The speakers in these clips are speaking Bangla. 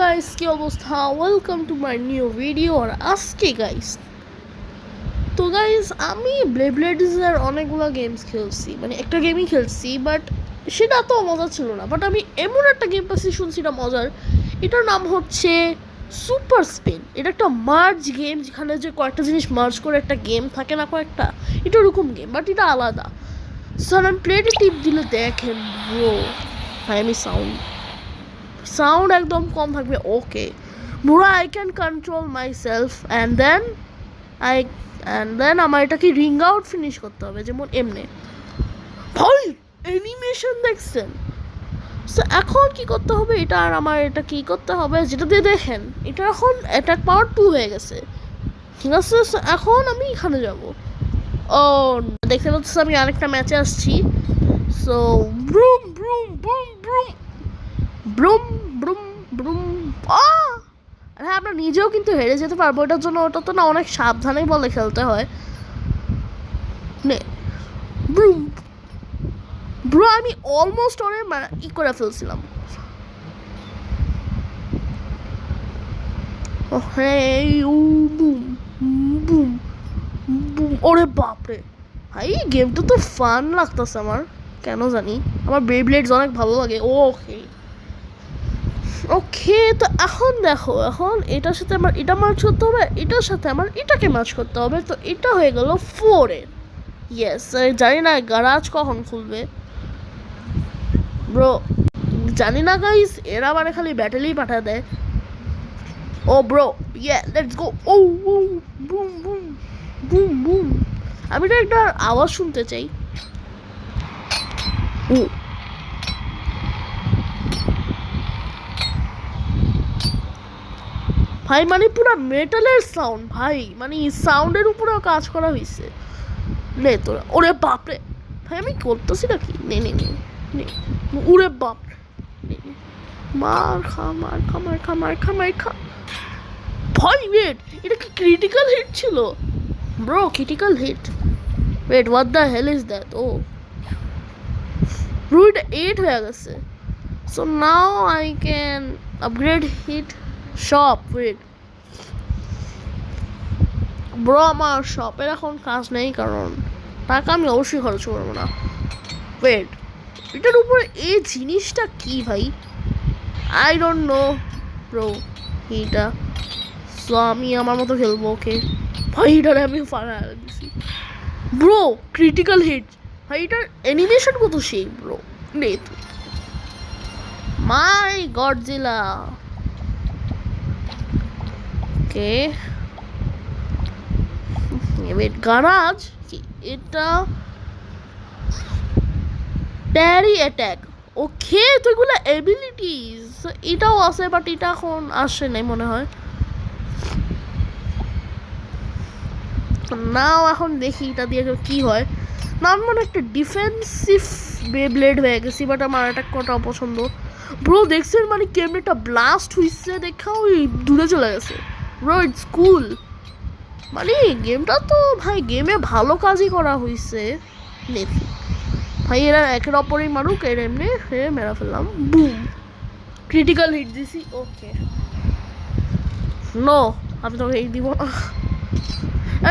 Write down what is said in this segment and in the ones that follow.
গাইস, কি অবস্থা? Welcome to my new video. আর আজকে গাইস আমি ব্লেডের অনেকগুলো গেমস খেলছি, মানে একটা গেমই খেলছি, বাট সেটা তো মজা ছিল না। বাট আমি এমন একটা গেম পাচ্ছি, শুনছি এটা মজার। এটার নাম হচ্ছে সুপার স্পিন। এটা একটা মার্জ গেম, যেখানে যে কয়েকটা জিনিস মার্জ করে একটা গেম থাকে না, কয়েকটা, এটা ওরকম গেম, বাট এটা আলাদা। স্যার আমি প্লেটে টিপ দিলে দেখেন ব্রো, ভাই আমি সাউন্ড একদম কম থাকবে। Okay bro, I can control myself and then আমার এটাকে রিং আউট ফিনিশ করতে হবে, যেমন এমনি। ভাই অ্যানিমেশন দেখছেন? সো এখন কি করতে হবে, এটা আর আমার এটা কি করতে হবে, যেটা দিয়ে দেখেন এটা এখন অ্যাটাক পাওয়ার 2 হয়ে গেছে, ঠিক আছে? সো এখন আমি এখানে যাব। ও দেখতে পাচ্ছি আমি আরেকটা ম্যাচে আসছি। সো ব্রুম ব্রুম ব্রুম ব্রুম ব্রুম ব্রুম ব্রুম। হ্যাঁ, আমরা নিজেও কিন্তু হেরে যেতে পারবো, ওটার জন্য ওটা তো না অনেক সাবধানেই বলে খেলতে হয়। নে ব্রুম ব্রো, আমি অলমোস্ট অনেক করে ফেলছিলাম। Boom boom boom. ওরে বাপরে ভাই, গেমটা তো ফান লাগতেছে আমার, কেন জানি আমার বেইব্লেডস অনেক ভালো লাগে। ওকে ওকে, তো এখন দেখো, এখন এটার সাথে আমার এটা ম্যাচ করতে হবে, এটার সাথে আমার এটাকে ম্যাচ করতে হবে। তো এটা হয়ে গেল 4-এর। ইয়েস, জানি না গ্যারাজ কখন খুলবে ব্রো, জানি না গাইস, এরা মানে খালি ব্যাটেলেই পাঠা দেয়। Oh bro, yeah let's go. Oh oh boom boom boom boom. আমি তো একটা আওয়াজ শুনতে চাই। ও ভাই, মানে পুরো মেটালের সাউন্ড ভাই, মানে সাউন্ডের উপরেও কাজ করা হয়েছে। নে তোরা, ওরে বাপরে ভাই, আমি করতেছি নাকি? নে নে নে নে, ওরে বাপ, মার খা মার খা মার খা মার খা মার খা। ভাই ওয়েট, এটা কি ক্রিটিক্যাল হিট ছিল bro? Critical hit, wait what the hell is that? Oh bro, এটা 8 হয়ে গেছে। So now I can upgrade hit shop. Wait bro, আমার শপের এখন কাজ নেই, কারণ টাকা আমি অবশ্যই খরচ করবো না। ওয়েট, এটার উপরে এই জিনিসটা কি ভাই? আই ডোন্ট নো ব্রো এইটা। সো আমি আমার মতো খেলবো। ওকে ভাই, এটারে আমি ফারা দিছি ব্রো, ক্রিটিক্যাল হিট ভাই। এটার অ্যানিমেশন কত সেই ব্রো। নে তো, মাই গডজিলা। ওকে ওয়েট, গারাজ কি এটা? প্যারি অ্যাটাক। ওকে, তো এগুলো এবিলিটিস, এটাও আছে, বাট এটা এখন আসে নাই মনে হয়। নাও এখন দেখি এটা দিয়ে কি হয়। না আমি মনে একটা ডিফেন্সিভ ব্লেড হয়ে গেছি, বাট আমার অ্যাটাক করাটা অপছন্দ। ব্রো দেখছেন মানে কেমনেটা ব্লাস্ট হইছে, দেখা ওই দূরে চলে গেছে ব্রো। ইটস কুল, মানে গেমটা তো ভাই গেমে ভালো কাজই করা হয়েছে। ভাই এরা একের অপরেই মারুক, এর এমনি মেরা ফেললাম। বুম, ক্রিটিক্যাল হিট দিছি। ওকে নো, আমি তোকে এই দিব না।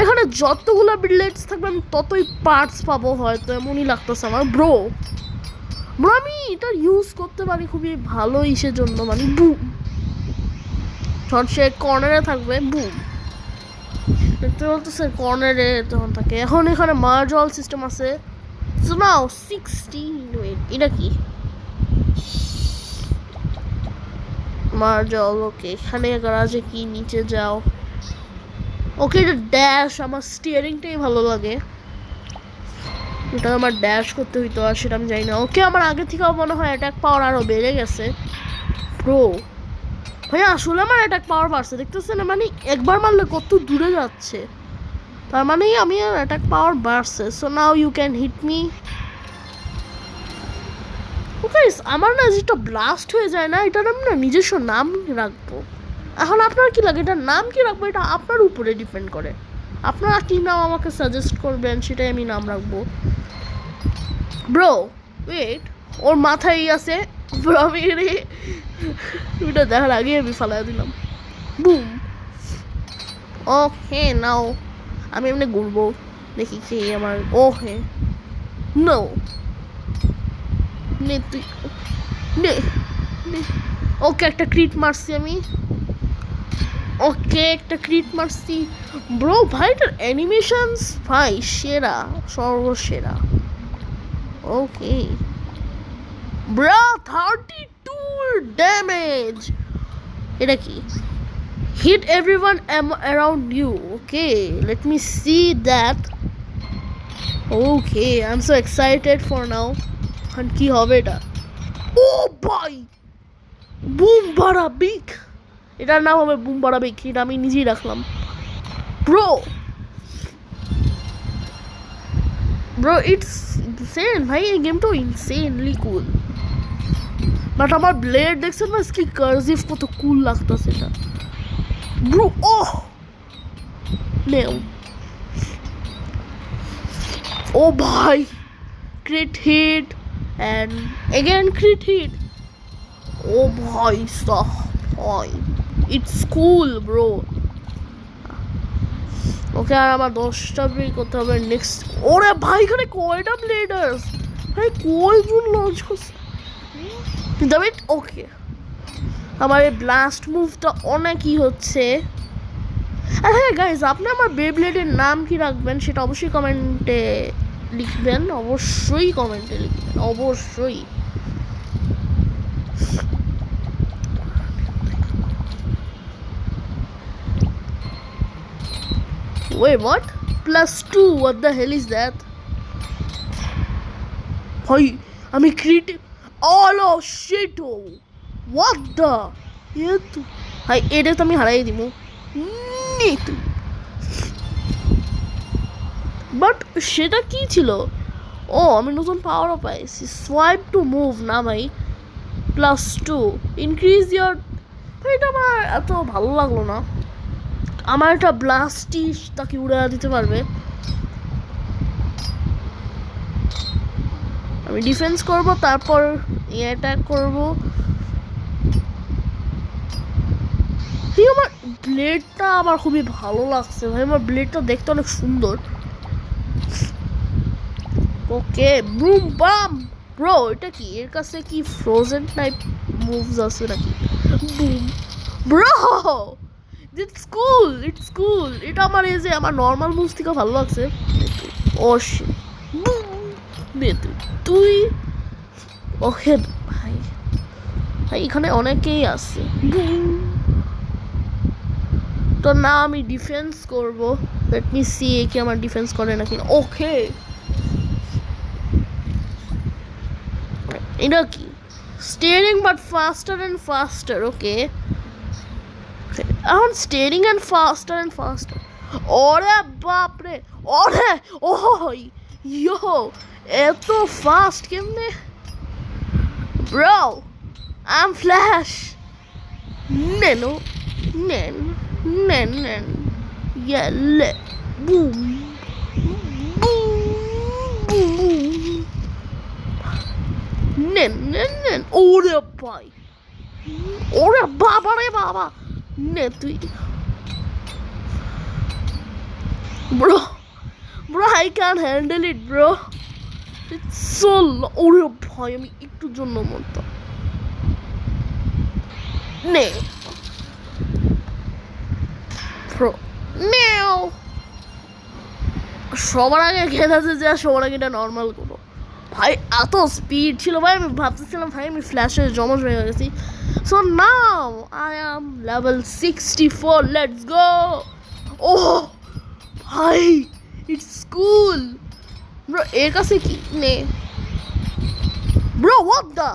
এখানে যতগুলো বিল্ডেটস থাকবে আমি ততই পার্টস পাবো, হয়তো এমনই লাগতেছে আমার ব্রো। ব্রো আমি এটা ইউজ করতে পারি খুবই ভালো ইসের জন্য, মানে বুম, যখন সে কর্নারে থাকবে বুম, দেখতে বলতেছে কর্নারে তখন থাকে। এখন এখানে মার্জল সিস্টেম আছে। So now 16। ওয়েট, এটা কি মার্জল? ওকে, এখানে গ্যারাজে কি নিচে যাও। ওকে, এটা ড্যাশ, আমার স্টিয়ারিংটাই ভালো লাগে, এটা আমার ড্যাশ করতে হইতো, আর সেটা আমি জানি না। ওকে, আমার আগে থেকেও মনে হয় অ্যাটাক পাওয়ার আরও বেড়ে গেছে প্রো। ভাই আসলে আমার অ্যাটাক পাওয়ার বাড়ছে, দেখতেছেন? মানে একবার মারলে কত দূরে যাচ্ছে, তার মানেই আমি আর অ্যাটাক পাওয়ার বাড়ছে। So now you can hit me. Okay, আমার না যেটা ব্লাস্ট হয়ে যায় না, এটার আমি না নিজস্ব নাম রাখবো। এখন আপনার কি লাগে এটার নাম কি রাখবো, এটা আপনার উপরে ডিপেন্ড করে। আপনারা কী নাম আমাকে সাজেস্ট করবেন, সেটাই আমি নাম রাখবো ব্রো। ওয়েট, ওর মাথায় আছে Bro, আমি এটা দেখার আগে আমি ফালাই দিলাম। বুম। ওকে নাও আমি এমনি ঘুরবো, দেখি কি আমার। ওকে নো নে তুই নে নে। ওকে একটা ক্রিট মারছি আমি। ওকে একটা ক্রিট মারছি। ব্রো ভাই এটার অ্যানিমেশনস ভাই সেরা, সর্বসেরা। Okay bro 32 damage. এটা কি? Hit everyone around you. Okay, let me see that. Okay, I'm so excited for now. And কি হবে এটা? Oh boy! Boom bara big. এটার নাম হবে বুম বারা বিগ। এটা আমি নিজেই রাখলাম। Bro, it's insane ভাই, এই গেমটা insanely cool. বাট আমার ব্লেড দেখছেন না, কি কার্সিভ, কত কুল লাগতেছে এটা। Bro, oh! Nail. Oh boy! Crit hit and again crit hit. Oh boy, stop. Boy. It's cool, bro. ওকে আর আমার 10টা ব্রেক করতে হবে নেক্সট। ওরে ভাই এখানে কয়টা ব্লেডার্স ভাই, কয়জন লঞ্চ করছে কিন্তু আমি। ওকে আমার এই ব্লাস্ট মুভটা অনেকই হচ্ছে। আর হ্যাঁ গাইজ, আপনি আমার বেব্লেডের নাম কি রাখবেন সেটা অবশ্যই কমেন্টে লিখবেন, অবশ্যই কমেন্টে লিখবেন, অবশ্যই। Wait, what? +2? What the hell is that? ভাই আমি ক্রিট। Oh shit! What the? ভাই এটা তো আমি হারাই দিব। বাট সেটা কি ছিল? ও আমি নতুন পাওয়ারও পাইছি, সোয়াইপ টু মুভ না ভাই। +2 ইনক্রিজ ইয়ার। এটা আমার এত ভালো লাগলো না। আমার একটা ব্লাস্টি তাকে উড়ে দিতে পারবে। আমি ডিফেন্স করব, তারপর অ্যাটাক করব। আমার ব্লেডটা আমার খুবই ভালো লাগছে ভাই, আমার ব্লেডটা দেখতে অনেক সুন্দর। ওকে বুম বাম। ব্রো এটা কি? এর কাছে কি ফ্রোজেন টাইপ মুভস আছে নাকি? Boom bro, it's cool, it's cool. এটা আমার এই যে আমার নর্মাল মুভস থেকে ভালো লাগছে। ও শিট, বুম দে তুই। ওকে ভাই, ভাই এখানে অনেকেই আছে। বুম। তো না আমি ডিফেন্স করব। লেট মি সি কি আমার ডিফেন্স করে নাকি। ওকে এটা কি? Steering but faster and faster. Okay এখন steering and faster and faster. ওরে বাপরে, ওরে ও ইয়ো এত ফাস্ট কেমনে? Bro I am Flash. নেনো নেন নেন নেন ইয়ালে বুম বুম বুম নেন নেন নেন। ওরে ভাই, ওরে বাবা রে বাবা, নে তুই। Bro bro I can handle it bro, it's so. ওরে ভাই আমি একটুর জন্য মরতাম। নে ব্রো নেও। সবার আগে খেলাতে যা, সবার আগে এটা নর্মাল করো ভাই। এত স্পিড ছিল ভাই, আমি ভাবতেছিলাম ভাই আমি ফ্ল্যাশে জমজ হয়ে গেছি। So now I am level 64। Let's go. ও ভাই ইটস কুল ব্রো। এর কাছে কি নে ব্রো, হোয়াট দ্য?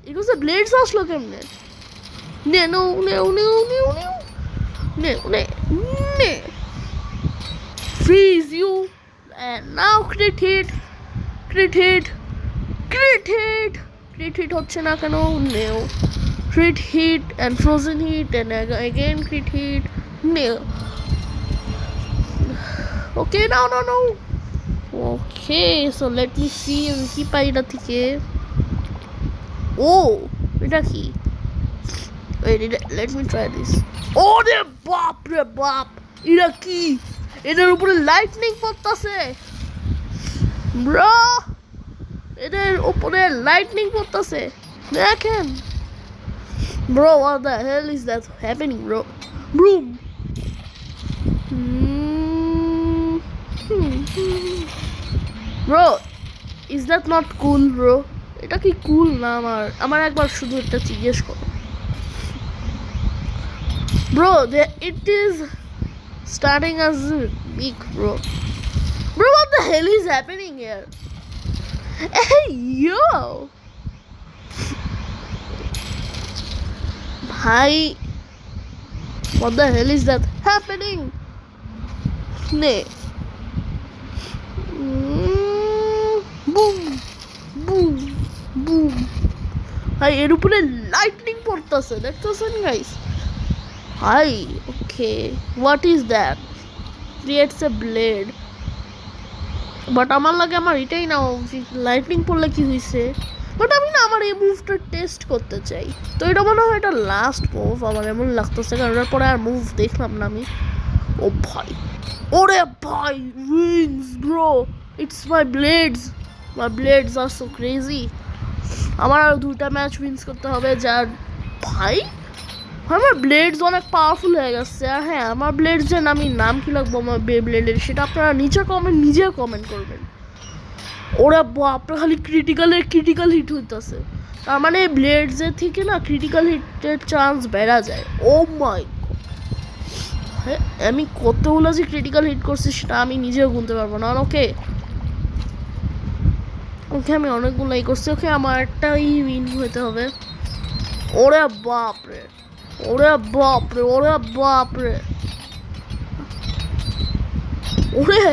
এর কাছে ব্লেডস আসলো কেমনে? নে নো নেও নেও নেও নেও নে নে নে। Freeze you, and now crit hit, crit hit, crit hit, crit hit হচ্ছে না কেন? নেও crit hit and frozen hit and again crit hit. নেও। Okay, no. Okay, so let me see আমি কি পাই এটা থেকে। ও এটা কি? Wait, let me try this. ওরে বাপ রে বাপ, এটা কি? এটার উপরে লাইটনিং পড়তাছে ব্রো, এটার উপরে লাইটনিং পড়তাছে দেখেন bro. what the hell is that happening bro? Broom. Bro, is that not cool bro? এটা কি কুল না? আমার একবার শুধু এটা জিজ্ঞেস করো bro. It is starting as big bro. Bro, what the hell is happening here? Hey yo bhai, what the hell is that happening? Ne boom boom boom. Hi, এর উপরে লাইটনিং পড়তাছে দেখতেছেন guys? Hi, okay, what is that? Creates a blade. But আমার লাগে আমার এটাই না উচিত। লাইটনিং পড়লে কি হয়েছে? বাট আমি না আমার এই মুভটা টেস্ট করতে চাই। তো এটা মনে হয় এটা লাস্ট মুভ আমার এমন লাগতেছে, কারণ এর পরে আর মুভ দেখলাম না আমি। ও ভাই, ওরে ভাই, wings bro, it's my blades are so crazy. আমার আর 2টা ম্যাচ উইন্স করতে হবে। যার ভাই, আমার ব্লেডস অনেক পাওয়ারফুল হয়ে গেছে। আর হ্যাঁ, আমার ব্লেডস এর নাম কি লাগবো আমার ব্লেডের, সেটা আপনারা নিজে কমেন্ট করবেন। ওরা বাপরে, খালি ক্রিটিক্যাল হিট হইতেছে। তার মানে ব্লেডস এর থেকে না ক্রিটিক্যাল হিটের চান্স বেড়া যায়। ও মাই গড, হ্যাঁ আমি কতগুলো যে ক্রিটিক্যাল হিট করছি সেটা আমি নিজেও গুনতে পারবো না। ওকে আমি অনেকগুলোই করছি। ওকে, আমার একটাই উইন হইতে হবে। ওরে বাপরে, ওরে বাপরে, ওরে বাপরে, ওরে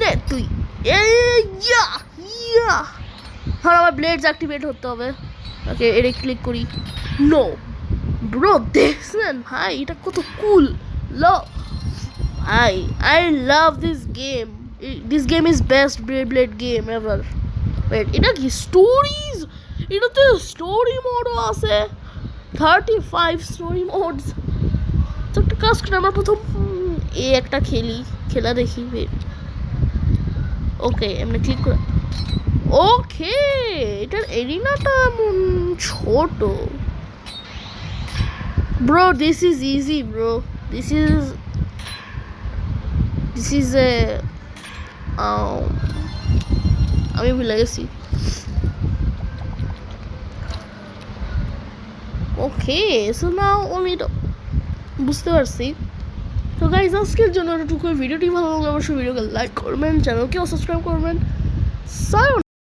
নে তুই। আর আমার ব্লেডস অ্যাক্টিভেট হতে হবে। ওকে, এটা ক্লিক করি। নো ব্রো, দেখছেন ভাই এটা কত কুল। ভাই, I love this game. This game is best blade game ever. এটা কি স্টোরিজ? এটাতে স্টোরি মোডও আছে, 35 স্টোরি মোডস। তো একটা কাজ করে আমরা প্রথম একটা খেলা দেখি। ওকে, এমনি ক্লিক করে। ওকে, এটার এরিনাটা এমন ছোট। Bro, this is easy bro, this is a আমি ভুলে গেছি। ওকে, সো নাও আমি তো বুঝতে পারছি। তো গাইজ, আজকের জন্য এতটুকু। ভিডিওটি ভালো লাগলে অবশ্যই ভিডিওকে লাইক করবেন, চ্যানেলকেও সাবস্ক্রাইব করবেন।